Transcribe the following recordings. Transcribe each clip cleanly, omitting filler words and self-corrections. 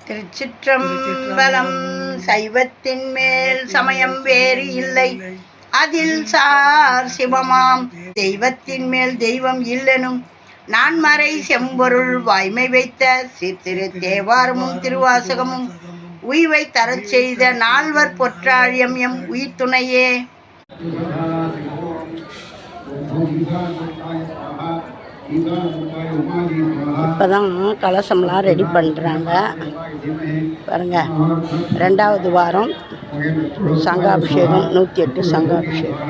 திருச்சிற்றம்பலம். சைவத்தின் மேல் சமயம் வேறு இல்லை, அதில் சார் சிவமாம். தெய்வத்தின் மேல் தெய்வம் இல்லெனும் நான்மறை செம்பொருள் வாய்மை வைத்த சீர்திரு தேவாரமும் திருவாசகமும் உய்வை தரச் செய்த நால்வர் பொற்றாழியம் எம் உயிர் துணையே. இப்போதான் கலசம்லாம் ரெடி பண்ணுறாங்க பாருங்க. 2வது வாரம் சங்காபிஷேகம், 108 சங்காபிஷேகம்.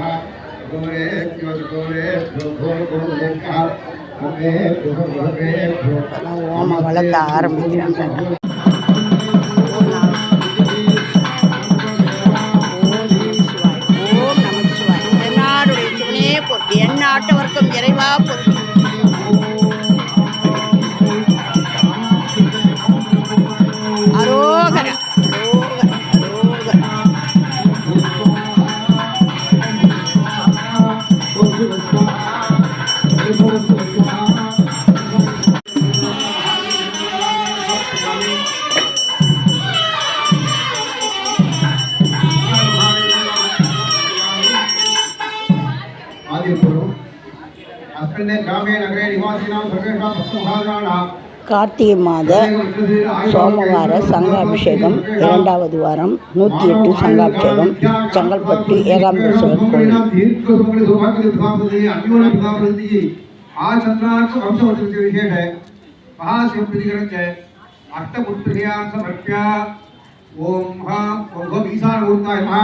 இப்போதான் ஓம வளர்க்க ஆரம்பிக்கிறாங்க. எந்நாட்டவர்க்கும் இறைவா பொருள். அரோகர கார்த்திகை மாத சோமவார சங்காபிஷேகம் 2வது வாரம் 108 சங்காபிஷேகம் செங்கல்பட்டு ஏகாம்பரேஸ்வரர் கோயில். ஓம் ஓம் ஈசானமூர்த்தாய நமஹ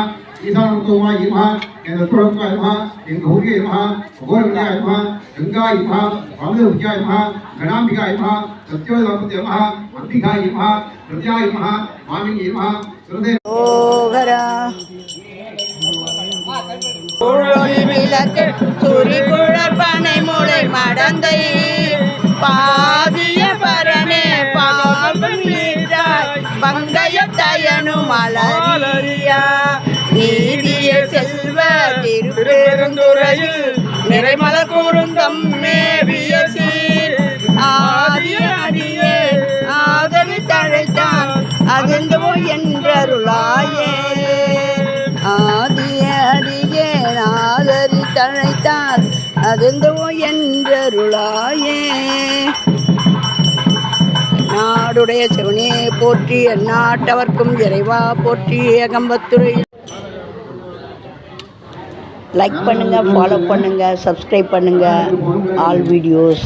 ஈசானமூர்த்தோமாய நமஹ ஏகத்வரத்வாய நமஹ ஏகௌரியே நமஹ கோரவியாய நமஹ கங்காய நமஹ வாமதேவ்யாய நமஹ கணாம்பிகாய நமஹ சத்யோதவபதே நமஹ அம்பிகாய நமஹ பிரத்யாய நமஹ மாமினியே நமஹ சுரதே ஓகரா ஊழொளி விளக்கு சூரி குழற் பனை மூளை மடந்தை பாதிய பரணே பாவம் பங்கைய தயனு மலரியா நீதிய செல்வ திருப்பெருந்துறையில் நிறைமலர் கூறுந்தம் மேவிய சீர் ஆதிய அடியே ஆதவி தழைத்தான் அகந்தோ என்றருளாயே. ஆதிய அடியே ஆதரி தழைத்தான் அகந்தோ என்றருளாயே. நாடுடைய சிவனே போற்றி, எந்நாட்டவர்க்கும் இறைவா போற்றி. ஏகம்பத்துறை லைக் பண்ணுங்கள், ஃபாலோ பண்ணுங்கள், சப்ஸ்கிரைப் பண்ணுங்கள் ஆல் வீடியோஸ்.